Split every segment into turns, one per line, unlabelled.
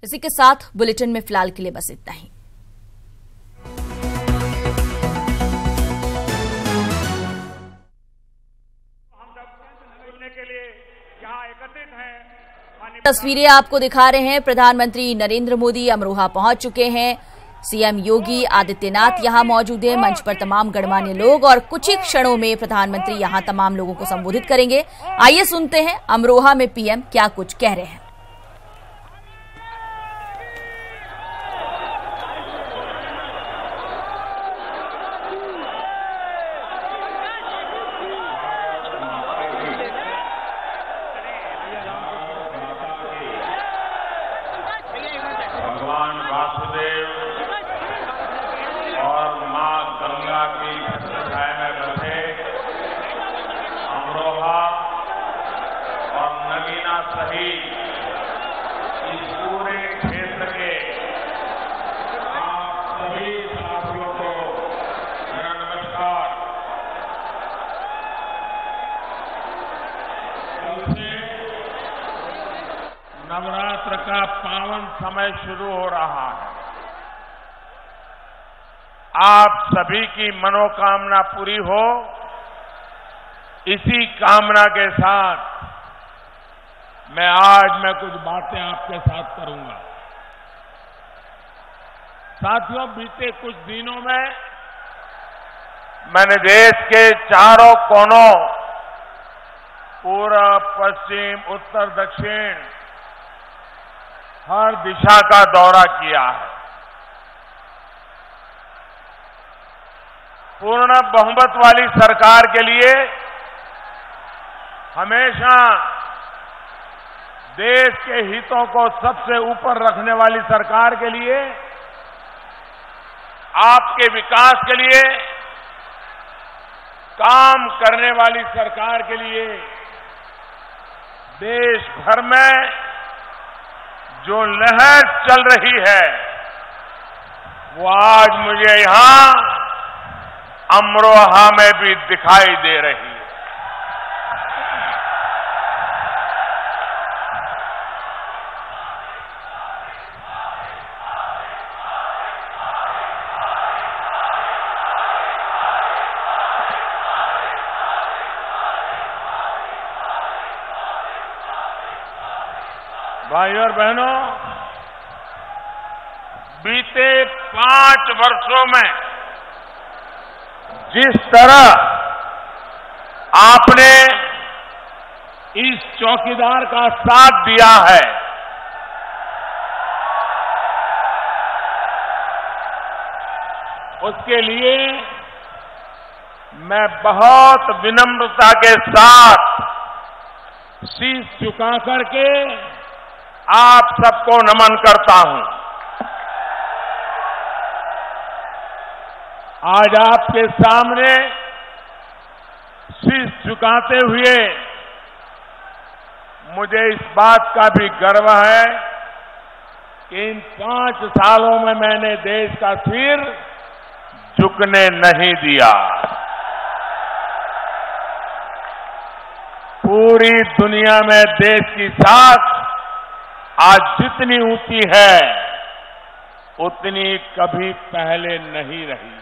इसी के साथ बुलेटिन में फिलहाल के लिए बस इतना ही। तस्वीरें आपको दिखा रहे हैं। प्रधानमंत्री नरेंद्र मोदी अमरोहा पहुंच चुके हैं। सीएम योगी आदित्यनाथ यहां मौजूद हैं। मंच पर तमाम गणमान्य लोग और कुछ ही क्षणों में प्रधानमंत्री यहां तमाम लोगों को संबोधित करेंगे। आइए सुनते हैं अमरोहा में पीएम क्या कुछ कह रहे हैं।
नवरात्र का पावन समय शुरू हो रहा है। आप सभी की मनोकामना पूरी हो, इसी कामना के साथ मैं कुछ बातें आपके साथ करूंगा। साथियों, बीते कुछ दिनों में मैंने देश के चारों कोनों, पूर्व, पश्चिम, उत्तर, दक्षिण, हर दिशा का दौरा किया है। पूर्ण बहुमत वाली सरकार के लिए हमेशा देश के हितों को सबसे ऊपर रखने वाली सरकार के लिए, आपके विकास के लिए काम करने वाली सरकार के लिए देश भर में जो लहर चल रही है, वो आज मुझे यहां अमरोहा में भी दिखाई दे रही है। भाइयों और बहनों, बीते 5 वर्षों में जिस तरह आपने इस चौकीदार का साथ दिया है, उसके लिए मैं बहुत विनम्रता के साथ शीश झुका करके आप सबको नमन करता हूं। आज आपके सामने शीश झुकाते हुए मुझे इस बात का भी गर्व है कि इन 5 सालों में मैंने देश का सिर झुकने नहीं दिया। पूरी दुनिया में देश की साख आज जितनी ऊंची है, उतनी कभी पहले नहीं रही।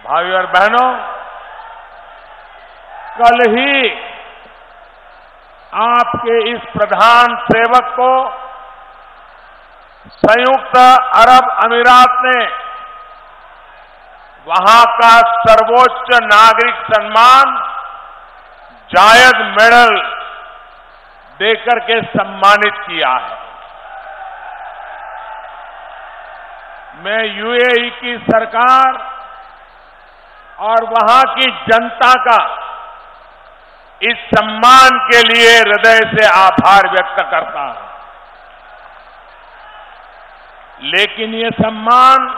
भाइयों और बहनों, कल ही आपके इस प्रधान सेवक को संयुक्त अरब अमीरात ने वहां का सर्वोच्च नागरिक सम्मान जायद मेडल देकर के सम्मानित किया है। मैं यूएई की सरकार और वहां की जनता का इस सम्मान के लिए हृदय से आभार व्यक्त करता हूं। लेकिन ये सम्मान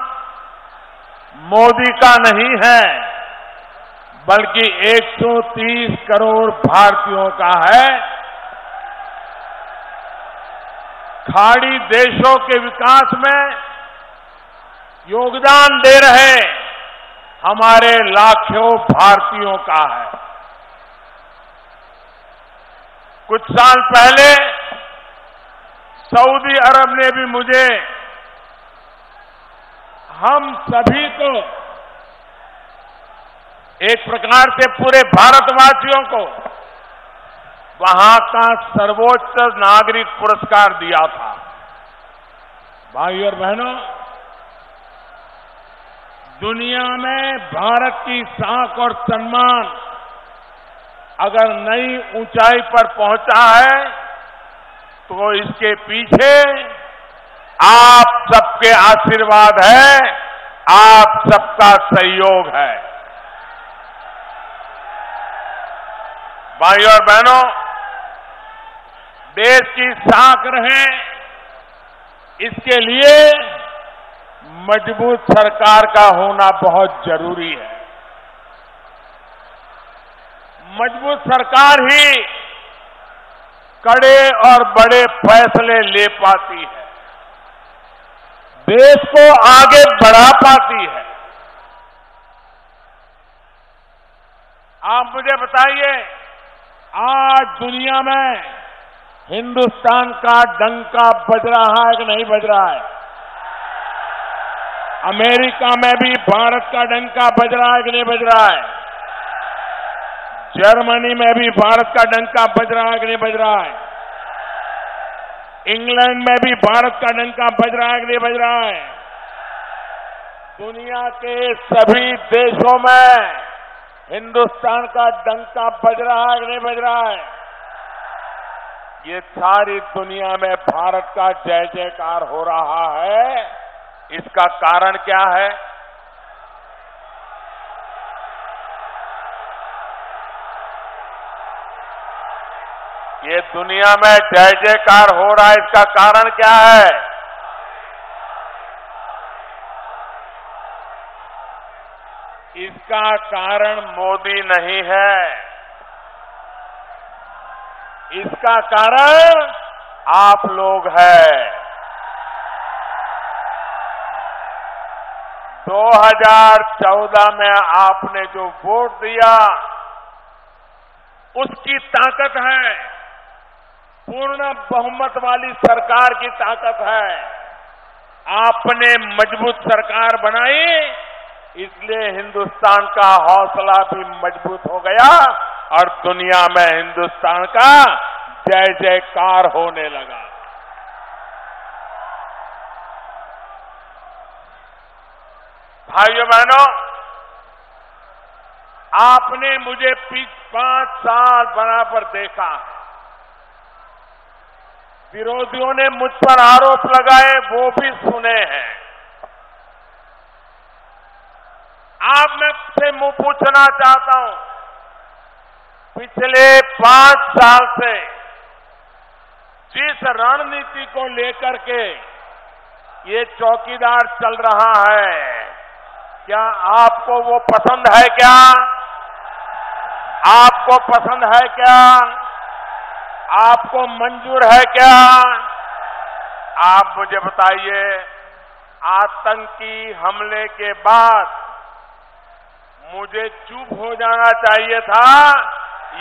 मोदी का नहीं है, बल्कि 130 करोड़ भारतीयों का है। खाड़ी देशों के विकास में योगदान दे रहे हमारे लाखों भारतीयों का है। कुछ साल पहले सऊदी अरब ने भी मुझे, हम सभी को, एक प्रकार से पूरे भारतवासियों को वहां का सर्वोच्च नागरिक पुरस्कार दिया था। भाइयों और बहनों, दुनिया में भारत की साख और सम्मान अगर नई ऊंचाई पर पहुंचा है तो इसके पीछे आप सबके आशीर्वाद है, आप सबका सहयोग है। भाइयों और बहनों, देश की साख रहे, इसके लिए मजबूत सरकार का होना बहुत जरूरी है। मजबूत सरकार ही कड़े और बड़े फैसले ले पाती है, देश को आगे बढ़ा पाती है। आप मुझे बताइए, आज दुनिया में हिंदुस्तान का डंका बज रहा है कि नहीं बज रहा है? अमेरिका में भी भारत का डंका बज रहा है कि नहीं बज रहा है? जर्मनी में भी भारत का डंका बज रहा है कि नहीं बज रहा है? इंग्लैंड में भी भारत का डंका बज रहा है कि नहीं बज रहा है? दुनिया के सभी देशों में हिंदुस्तान का डंका बज रहा है कि नहीं बज रहा है? ये सारी दुनिया में भारत का जय जयकार हो रहा है। इसका कारण क्या है? ये दुनिया में जय जयकार हो रहा है, इसका कारण क्या है? इसका कारण मोदी नहीं है, इसका कारण आप लोग हैं। 2014 में आपने जो वोट दिया, उसकी ताकत है, पूर्ण बहुमत वाली सरकार की ताकत है। आपने मजबूत सरकार बनाई, इसलिए हिंदुस्तान का हौसला भी मजबूत हो गया और दुनिया में हिंदुस्तान का जय जयकार होने लगा। भाइयों बहनों, आपने मुझे 5 साल बराबर देखा। विरोधियों ने मुझ पर आरोप लगाए, वो भी सुने हैं। आप मैं से मुंह पूछना चाहता हूं, पिछले 5 साल से जिस रणनीति को लेकर के ये चौकीदार चल रहा है, क्या आपको वो पसंद है? क्या आपको पसंद है? क्या आपको मंजूर है? क्या आप मुझे बताइए, आतंकी हमले के बाद मुझे चुप हो जाना चाहिए था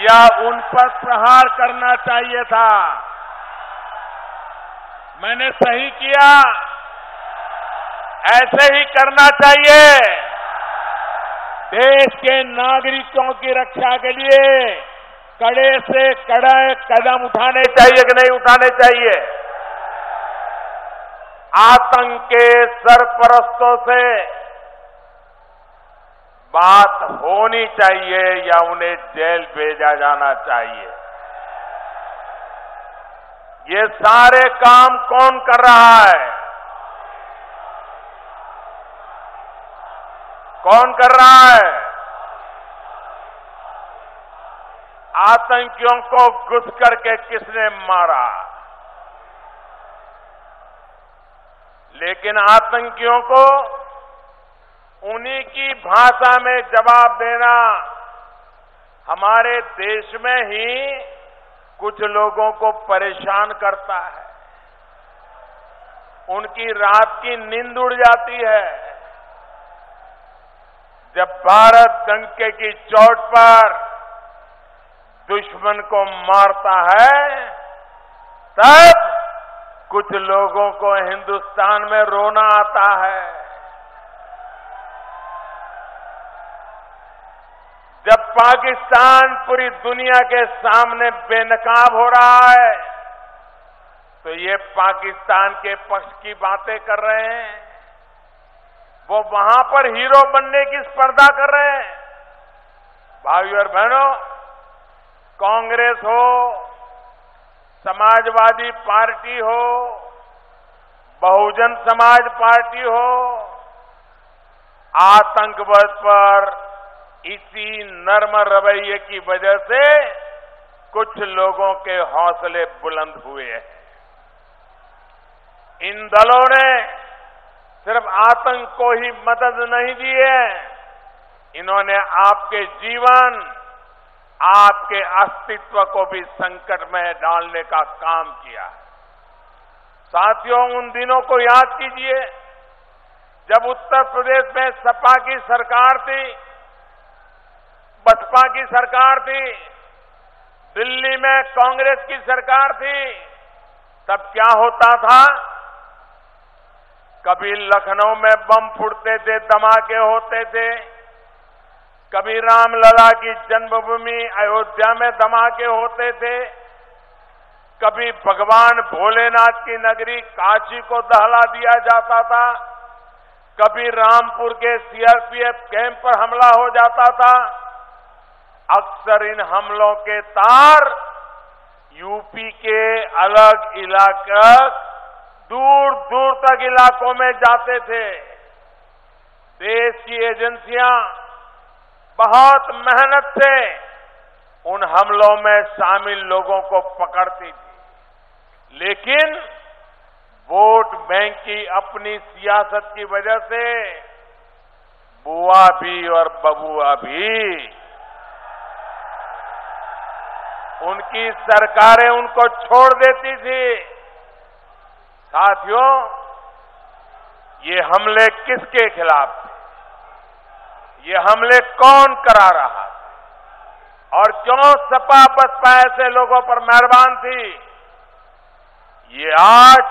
या उन पर प्रहार करना चाहिए था? मैंने सही किया, ऐसे ही करना चाहिए। देश के नागरिकों की रक्षा के लिए कड़े से कड़े कदम उठाने चाहिए कि नहीं उठाने चाहिए? आतंक के सरपरस्तों से बात होनी चाहिए या उन्हें जेल भेजा जाना चाहिए? ये सारे काम कौन कर रहा है? कौन कर रहा है? आतंकियों को घुस करके किसने मारा? लेकिन आतंकियों को उन्हीं की भाषा में जवाब देना हमारे देश में ही कुछ लोगों को परेशान करता है। उनकी रात की नींद उड़ जाती है। जब भारत डंके की चोट पर दुश्मन को मारता है, तब कुछ लोगों को हिंदुस्तान में रोना आता है। जब पाकिस्तान पूरी दुनिया के सामने बेनकाब हो रहा है तो ये पाकिस्तान के पक्ष की बातें कर रहे हैं। वो वहां पर हीरो बनने की स्पर्धा कर रहे हैं। भाइयों और बहनों, कांग्रेस हो, समाजवादी पार्टी हो, बहुजन समाज पार्टी हो, आतंकवाद पर इसी नर्म रवैये की वजह से कुछ लोगों के हौसले बुलंद हुए हैं। इन दलों ने सिर्फ आतंक को ही मदद नहीं दी है, इन्होंने आपके जीवन, आपके अस्तित्व को भी संकट में डालने का काम किया है। साथियों, उन दिनों को याद कीजिए जब उत्तर प्रदेश में सपा की सरकार थी, बसपा की सरकार थी, दिल्ली में कांग्रेस की सरकार थी। तब क्या होता था? कभी लखनऊ में बम फूटते थे, धमाके होते थे, कभी रामलला की जन्मभूमि अयोध्या में धमाके होते थे, कभी भगवान भोलेनाथ की नगरी काशी को दहला दिया जाता था, कभी रामपुर के सीआरपीएफ कैंप पर हमला हो जाता था। अक्सर इन हमलों के तार यूपी के अलग इलाके, दूर दूर तक इलाकों में जाते थे। देश की एजेंसियां बहुत मेहनत से उन हमलों में शामिल लोगों को पकड़ती थी, लेकिन वोट बैंक की अपनी सियासत की वजह से बुआ भी और बबुआ भी, उनकी सरकारें उनको छोड़ देती थी। साथियों, ये हमले किसके खिलाफ थे? ये हमले कौन करा रहा था? और क्यों सपा बसपा ऐसे लोगों पर मेहरबान थी? ये आज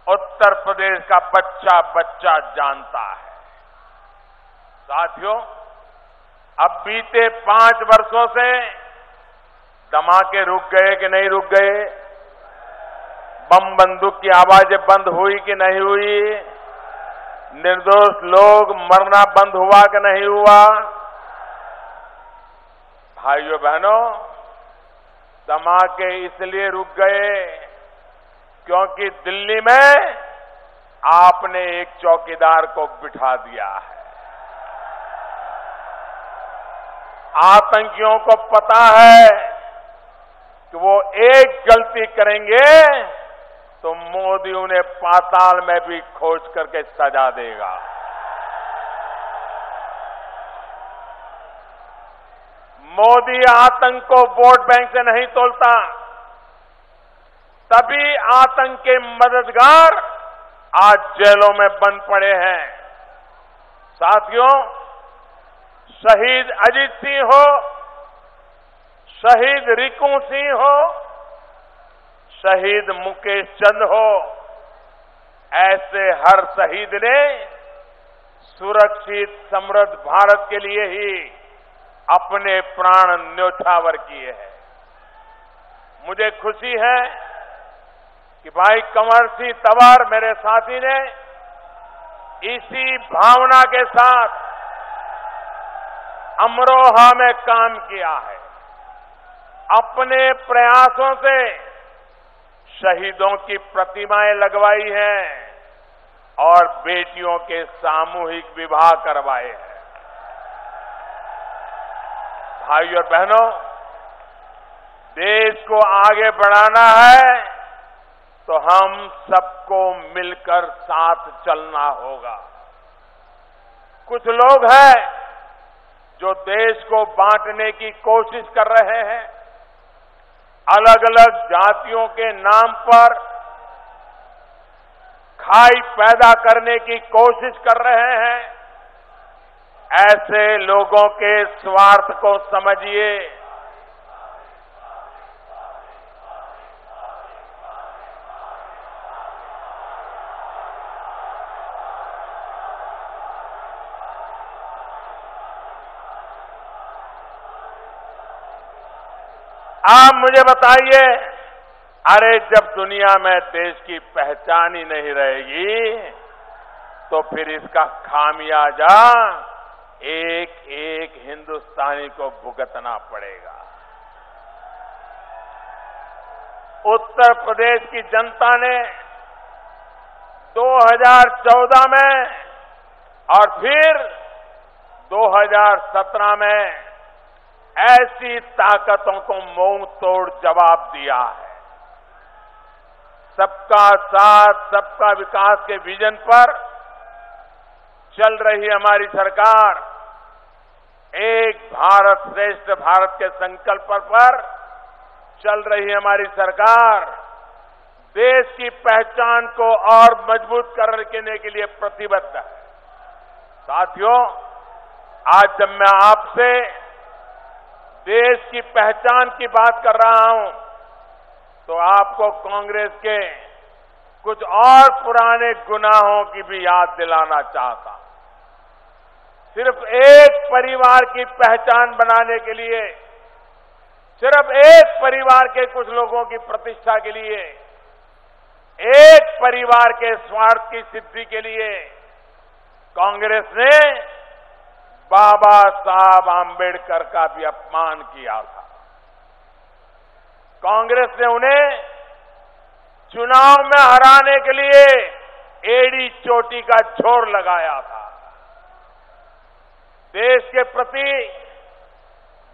उत्तर प्रदेश का बच्चा बच्चा जानता है। साथियों, अब बीते 5 वर्षों से धमाके रुक गए कि नहीं रुक गए? बम बंदूक की आवाजें बंद हुई कि नहीं हुई? निर्दोष लोग मरना बंद हुआ कि नहीं हुआ? भाइयों बहनों, धमाके इसलिए रुक गए क्योंकि दिल्ली में आपने एक चौकीदार को बिठा दिया है। आतंकियों को पता है कि वो एक गलती करेंगे तो मोदी उन्हें पाताल में भी खोज करके सजा देगा। मोदी आतंक को वोट बैंक से नहीं तोलता, तभी आतंक के मददगार आज जेलों में बंद पड़े हैं। साथियों, शहीद अजीत सिंह हो, शहीद रिकू सिंह हो, शहीद मुकेश चंद हो, ऐसे हर शहीद ने सुरक्षित समृद्ध भारत के लिए ही अपने प्राण न्योछावर किए हैं। मुझे खुशी है कि भाई कंवर सिंह तंवर मेरे साथी ने इसी भावना के साथ अमरोहा में काम किया है। अपने प्रयासों से शहीदों की प्रतिमाएं लगवाई हैं और बेटियों के सामूहिक विवाह करवाए हैं। भाइयों और बहनों, देश को आगे बढ़ाना है तो हम सबको मिलकर साथ चलना होगा। कुछ लोग हैं जो देश को बांटने की कोशिश कर रहे हैं, अलग अलग जातियों के नाम पर खाई पैदा करने की कोशिश कर रहे हैं। ऐसे लोगों के स्वार्थ को समझिए। आप मुझे बताइए, अरे जब दुनिया में देश की पहचान ही नहीं रहेगी तो फिर इसका खामियाजा एक एक हिंदुस्तानी को भुगतना पड़ेगा। उत्तर प्रदेश की जनता ने 2014 में और फिर 2017 में ऐसी ताकतों को मुंह तोड़ जवाब दिया है। सबका साथ सबका विकास के विजन पर चल रही हमारी सरकार, एक भारत श्रेष्ठ भारत के संकल्प पर चल रही हमारी सरकार देश की पहचान को और मजबूत करने के लिए प्रतिबद्ध है। साथियों, आज जब मैं आपसे देश की पहचान की बात कर रहा हूं तो आपको कांग्रेस के कुछ और पुराने गुनाहों की भी याद दिलाना चाहता हूं। सिर्फ एक परिवार की पहचान बनाने के लिए, सिर्फ एक परिवार के कुछ लोगों की प्रतिष्ठा के लिए, एक परिवार के स्वार्थ की सिद्धि के लिए कांग्रेस ने बाबा साहब आंबेडकर का भी अपमान किया था। कांग्रेस ने उन्हें चुनाव में हराने के लिए एड़ी चोटी का जोर लगाया था। देश के प्रति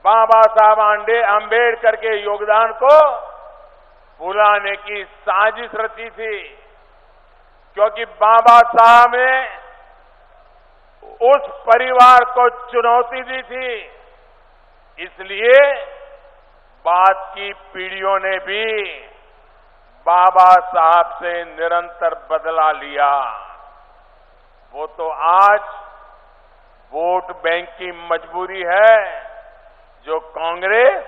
बाबा साहब आंबेडकर के योगदान को भुलाने की साजिश रची थी, क्योंकि बाबा साहब ने उस परिवार को चुनौती दी थी। इसलिए बाद की पीढ़ियों ने भी बाबा साहब से निरंतर बदला लिया। वो तो आज वोट बैंक की मजबूरी है जो कांग्रेस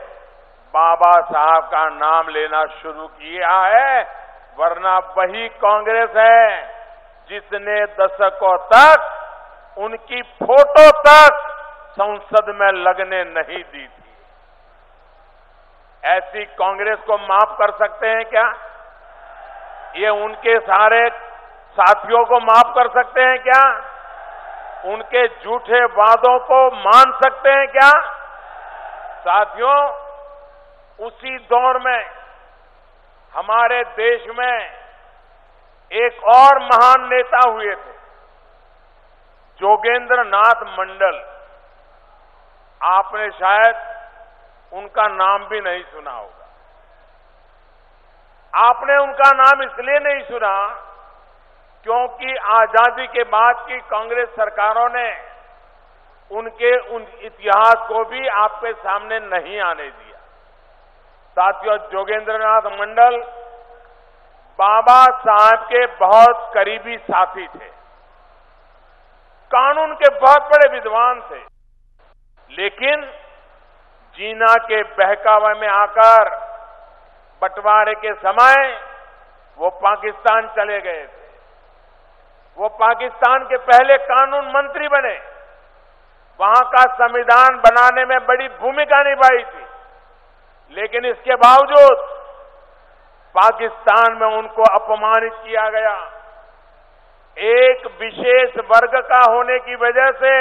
बाबा साहब का नाम लेना शुरू किया है, वरना वही कांग्रेस है जिसने दशकों तक उनकी फोटो तक संसद में लगने नहीं दी थी। ऐसी कांग्रेस को माफ कर सकते हैं क्या? ये उनके सारे साथियों को माफ कर सकते हैं क्या? उनके झूठे वादों को मान सकते हैं क्या? साथियों, उसी दौर में हमारे देश में एक और महान नेता हुए थे, जोगेंद्र नाथ मंडल। आपने शायद उनका नाम भी नहीं सुना होगा। आपने उनका नाम इसलिए नहीं सुना क्योंकि आजादी के बाद की कांग्रेस सरकारों ने उनके उन इतिहास को भी आपके सामने नहीं आने दिया। साथियों, जोगेंद्र नाथ मंडल बाबा साहब के बहुत करीबी साथी थे, कानून के बहुत बड़े विद्वान थे, लेकिन जीना के बहकावे में आकर बंटवारे के समय वो पाकिस्तान चले गए थे। वो पाकिस्तान के पहले कानून मंत्री बने, वहां का संविधान बनाने में बड़ी भूमिका निभाई थी, लेकिन इसके बावजूद पाकिस्तान में उनको अपमानित किया गया। एक विशेष वर्ग का होने की वजह से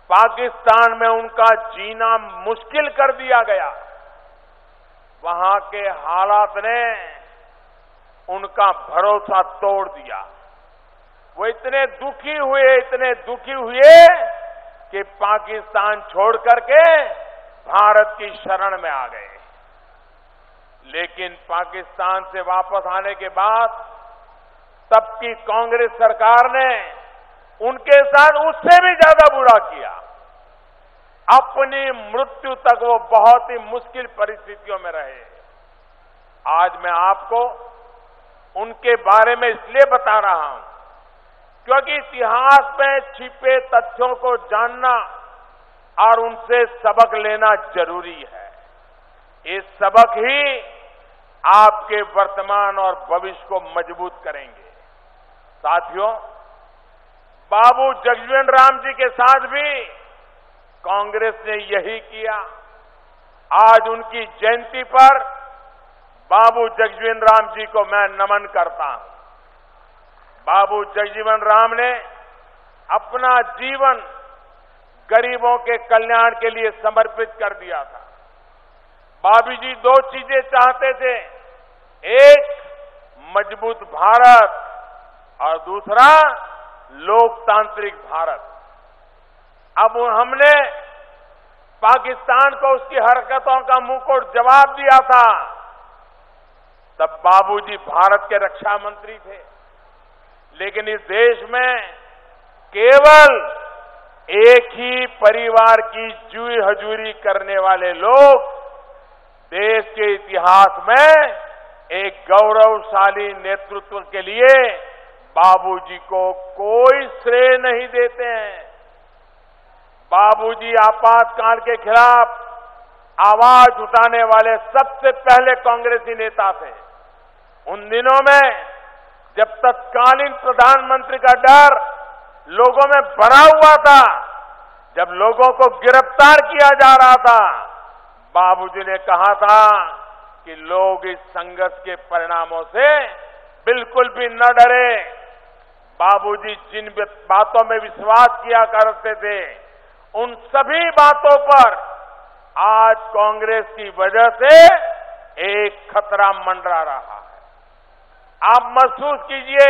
पाकिस्तान में उनका जीना मुश्किल कर दिया गया। वहां के हालात ने उनका भरोसा तोड़ दिया। वो इतने दुखी हुए कि पाकिस्तान छोड़ करके भारत की शरण में आ गए। लेकिन पाकिस्तान से वापस आने के बाद तब की कांग्रेस सरकार ने उनके साथ उससे भी ज्यादा बुरा किया। अपनी मृत्यु तक वो बहुत ही मुश्किल परिस्थितियों में रहे। आज मैं आपको उनके बारे में इसलिए बता रहा हूं क्योंकि इतिहास में छिपे तथ्यों को जानना और उनसे सबक लेना जरूरी है। ये सबक ही आपके वर्तमान और भविष्य को मजबूत करेंगे। साथियों, बाबू जगजीवन राम जी के साथ भी कांग्रेस ने यही किया। आज उनकी जयंती पर बाबू जगजीवन राम जी को मैं नमन करता हूं। बाबू जगजीवन राम ने अपना जीवन गरीबों के कल्याण के लिए समर्पित कर दिया था। बाबू जी दो चीजें चाहते थे, एक मजबूत भारत और दूसरा लोकतांत्रिक भारत। अब हमने पाकिस्तान को उसकी हरकतों का मुंहतोड़ जवाब दिया था, तब बाबूजी भारत के रक्षा मंत्री थे। लेकिन इस देश में केवल एक ही परिवार की जूई हजूरी करने वाले लोग देश के इतिहास में एक गौरवशाली नेतृत्व के लिए बाबूजी को कोई श्रेय नहीं देते हैं। बाबूजी आपातकाल के खिलाफ आवाज उठाने वाले सबसे पहले कांग्रेसी नेता थे। उन दिनों में जब तत्कालीन प्रधानमंत्री का डर लोगों में भरा हुआ था, जब लोगों को गिरफ्तार किया जा रहा था, बाबूजी ने कहा था कि लोग इस संघर्ष के परिणामों से बिल्कुल भी न डरे। बाबूजी जिन बातों में विश्वास किया करते थे, उन सभी बातों पर आज कांग्रेस की वजह से एक खतरा मंडरा रहा है। आप महसूस कीजिए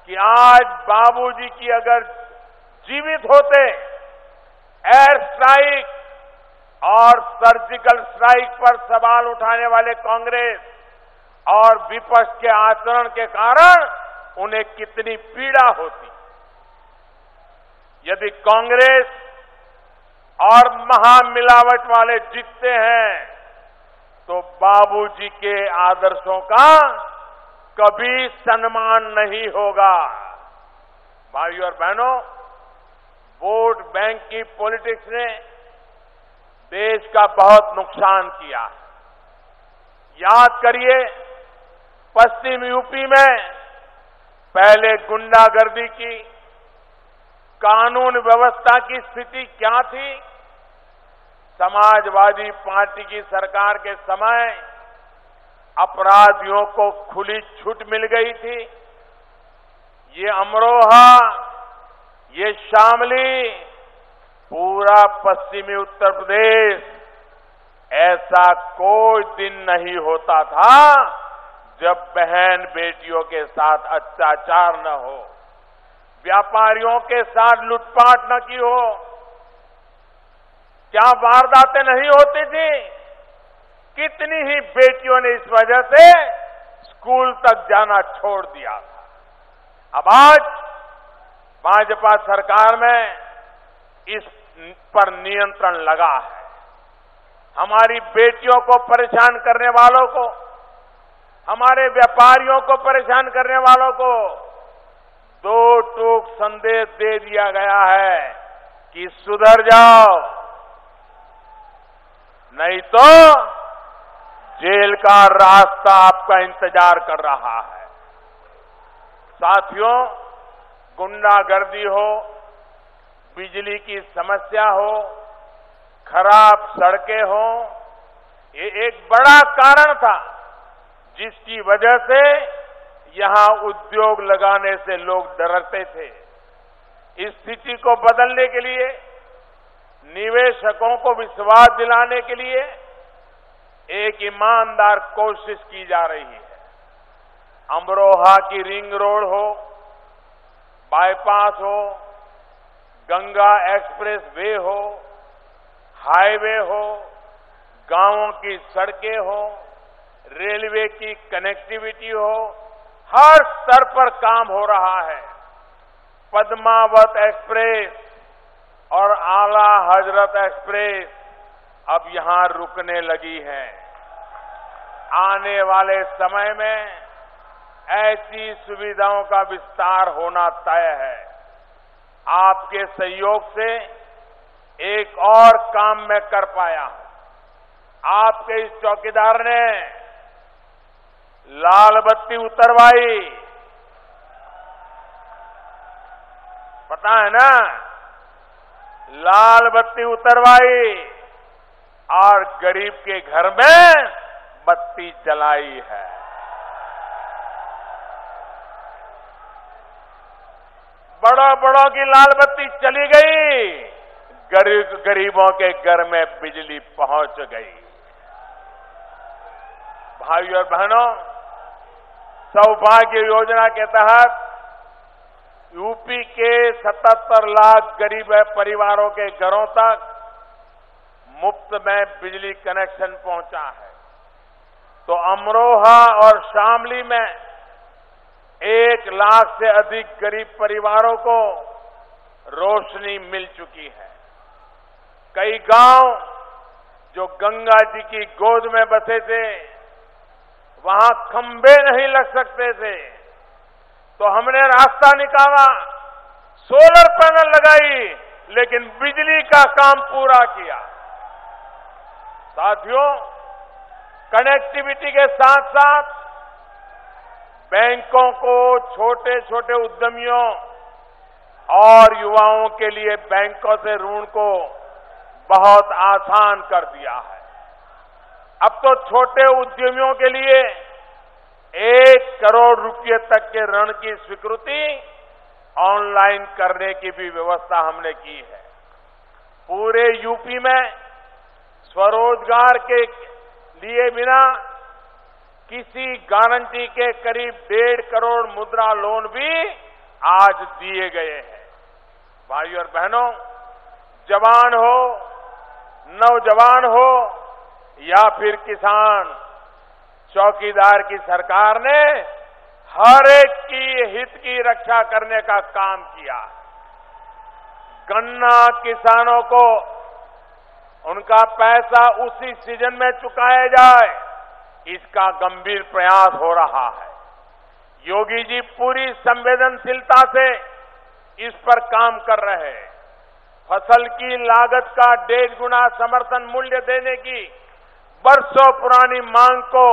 कि आज बाबूजी की अगर जीवित होते, एयर स्ट्राइक और सर्जिकल स्ट्राइक पर सवाल उठाने वाले कांग्रेस और विपक्ष के आचरण के कारण उन्हें कितनी पीड़ा होती। यदि कांग्रेस और महामिलावट वाले जीतते हैं तो बाबूजी के आदर्शों का कभी सम्मान नहीं होगा। भाइयों और बहनों, वोट बैंक की पॉलिटिक्स ने देश का बहुत नुकसान किया। याद करिए, पश्चिम यूपी में पहले गुंडागर्दी की, कानून व्यवस्था की स्थिति क्या थी। समाजवादी पार्टी की सरकार के समय अपराधियों को खुली छूट मिल गई थी। ये अमरोहा, ये शामली, पूरा पश्चिमी उत्तर प्रदेश, ऐसा कोई दिन नहीं होता था जब बहन बेटियों के साथ अत्याचार न हो, व्यापारियों के साथ लूटपाट न की हो। क्या वारदातें नहीं होती थी। कितनी ही बेटियों ने इस वजह से स्कूल तक जाना छोड़ दिया था। अब आज भाजपा सरकार में इस पर नियंत्रण लगा है। हमारी बेटियों को परेशान करने वालों को, हमारे व्यापारियों को परेशान करने वालों को दो टूक संदेश दे दिया गया है कि सुधर जाओ, नहीं तो जेल का रास्ता आपका इंतजार कर रहा है। साथियों, गुंडागर्दी हो, बिजली की समस्या हो, खराब सड़कें हो, ये एक बड़ा कारण था जिसकी वजह से यहां उद्योग लगाने से लोग डरते थे। इस स्थिति को बदलने के लिए, निवेशकों को विश्वास दिलाने के लिए एक ईमानदार कोशिश की जा रही है। अमरोहा की रिंग रोड हो, बाईपास हो, गंगा एक्सप्रेस वे हो, हाईवे हो, गांवों की सड़कें हो, रेलवे की कनेक्टिविटी हो, हर स्तर पर काम हो रहा है। पद्मावत एक्सप्रेस और आला हजरत एक्सप्रेस अब यहां रुकने लगी है। आने वाले समय में ऐसी सुविधाओं का विस्तार होना तय है। आपके सहयोग से एक और काम मैं कर पाया हूं। आपके इस चौकीदार ने लाल बत्ती उतरवाई, पता है ना, लाल बत्ती उतरवाई। और गरीब के घर में बत्ती जलाई है। बड़ों की लाल बत्ती चली गई, गरीबों के घर में बिजली पहुंच गई। भाइयों और बहनों, सौभाग्य योजना के तहत यूपी के 77 लाख गरीब परिवारों के घरों तक मुफ्त में बिजली कनेक्शन पहुंचा है। तो अमरोहा और शामली में 1 लाख से अधिक गरीब परिवारों को रोशनी मिल चुकी है। कई गांव जो गंगा जी की गोद में बसे थे, वहां खंभे नहीं लग सकते थे, तो हमने रास्ता निकाला, सोलर पैनल लगाई, लेकिन बिजली का काम पूरा किया। साथियों, कनेक्टिविटी के साथ साथ बैंकों को छोटे छोटे उद्यमियों और युवाओं के लिए बैंकों से ऋण को बहुत आसान कर दिया है। अब तो छोटे उद्यमियों के लिए 1 करोड़ रुपए तक के ऋण की स्वीकृति ऑनलाइन करने की भी व्यवस्था हमने की है। पूरे यूपी में स्वरोजगार के लिए बिना किसी गारंटी के करीब 1.5 करोड़ मुद्रा लोन भी आज दिए गए हैं। भाइयों और बहनों, जवान हो, नौजवान हो या फिर किसान, चौकीदार की सरकार ने हर एक की हित की रक्षा करने का काम किया। गन्ना किसानों को उनका पैसा उसी सीजन में चुकाया जाए, इसका गंभीर प्रयास हो रहा है। योगी जी पूरी संवेदनशीलता से इस पर काम कर रहे हैं। फसल की लागत का 1.5 गुना समर्थन मूल्य देने की बरसों पुरानी मांग को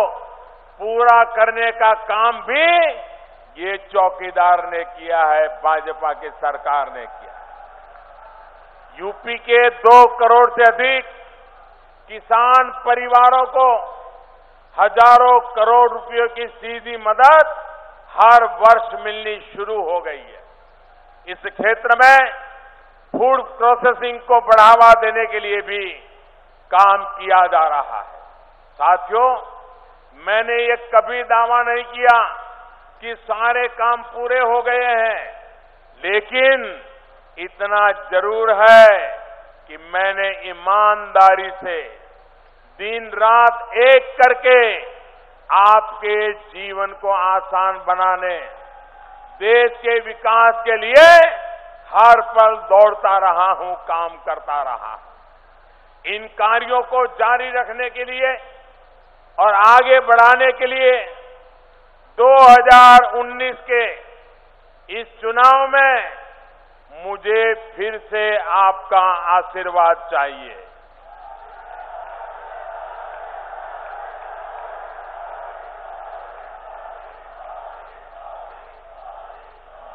पूरा करने का काम भी ये चौकीदार ने किया है, भाजपा की सरकार ने किया। यूपी के 2 करोड़ से अधिक किसान परिवारों को हजारों करोड़ रुपयों की सीधी मदद हर वर्ष मिलनी शुरू हो गई है। इस क्षेत्र में फूड प्रोसेसिंग को बढ़ावा देने के लिए भी काम किया जा रहा है। साथियों, मैंने ये कभी दावा नहीं किया कि सारे काम पूरे हो गए हैं, लेकिन इतना जरूर है कि मैंने ईमानदारी से दिन रात एक करके आपके जीवन को आसान बनाने, देश के विकास के लिए हर पल दौड़ता रहा हूं, काम करता रहा हूं। इन कार्यों को जारी रखने के लिए और आगे बढ़ाने के लिए 2019 के इस चुनाव में मुझे फिर से आपका आशीर्वाद चाहिए।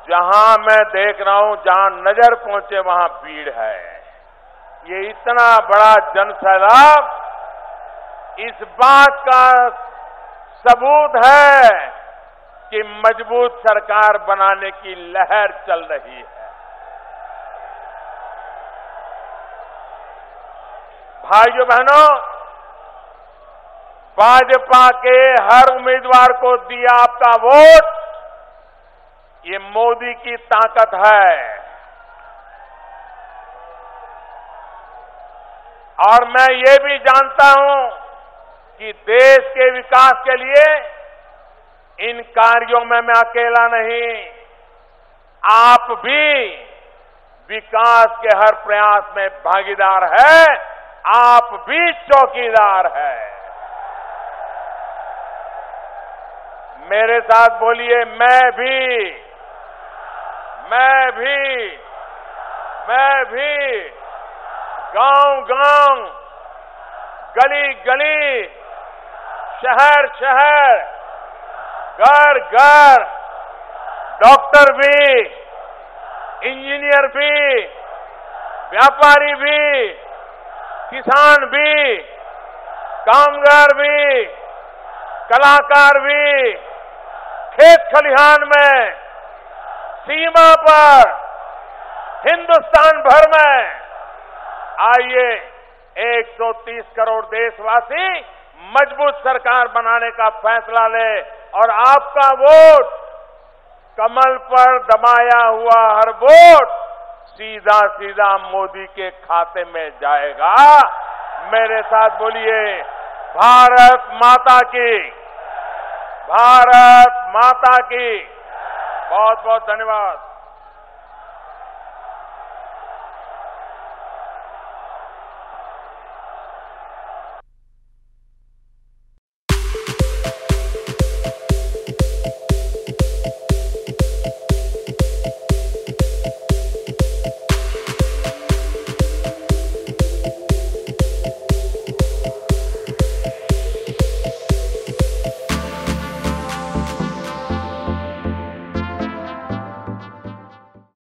जहां मैं देख रहा हूं, जहां नजर पहुंचे वहां भीड़ है। ये इतना बड़ा जनसैलाब इस बात का सबूत है कि मजबूत सरकार बनाने की लहर चल रही है। भाइयों बहनों, भाजपा के हर उम्मीदवार को दिया आपका वोट, ये मोदी की ताकत है। और मैं ये भी जानता हूं कि देश के विकास के लिए इन कार्यों में मैं अकेला नहीं, आप भी विकास के हर प्रयास में भागीदार है, आप भी चौकीदार है। मेरे साथ बोलिए, मैं भी गांव गांव, गली गली, शहर शहर, घर घर, डॉक्टर भी, इंजीनियर भी, व्यापारी भी, किसान भी, कामगार भी, कलाकार भी, खेत खलिहान में, सीमा पर, हिंदुस्तान भर में आइए 130 करोड़ देशवासी मजबूत सरकार बनाने का फैसला ले और आपका वोट, कमल पर दबाया हुआ हर वोट सीधा सीधा मोदी के खाते में जाएगा। मेरे साथ बोलिए, भारत माता की, भारत माता की। बहुत बहुत धन्यवाद।